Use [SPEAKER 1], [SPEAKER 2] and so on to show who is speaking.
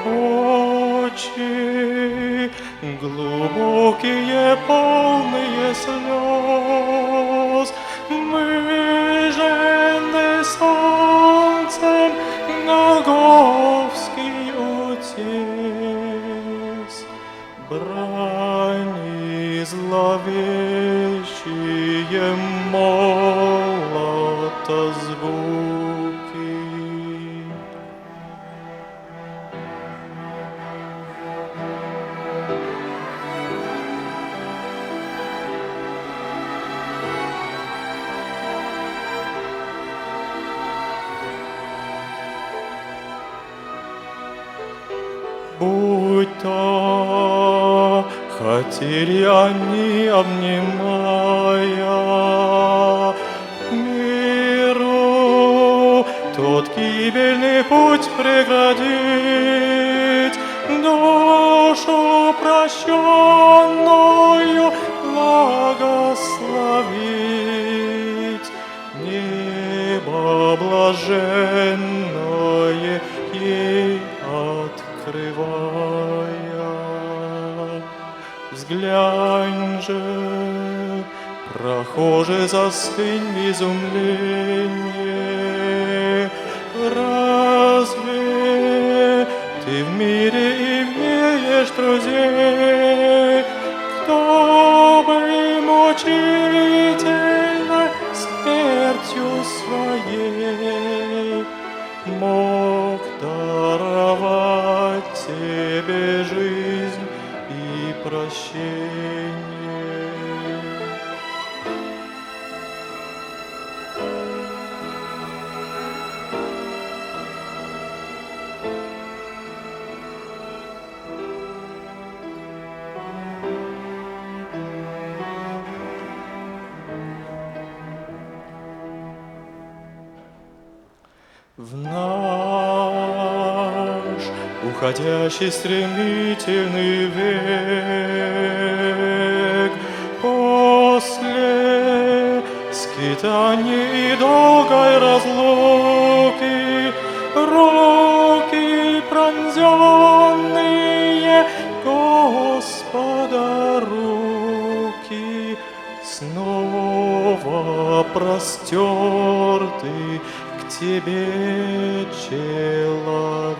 [SPEAKER 1] Очи глубокие, полные слез, выжжены солнцем Голгофский утес. Брани зловещие молота звуки. Будто хотели они, обнимая миру тот гибельный путь преградить, душу прощенную благословить, небо блаженное ей открывая. Взглянь же, прохожий, застынь в изумлении. Разве ты в мире имеешь друзей, кто бы мучительной смертью своей мог даровать тебе жизнь и прощение? В наш уходящий стремительный век после скитаний и долгой разлуки руки пронзенные Господа руки снова простерты к тебе, человек.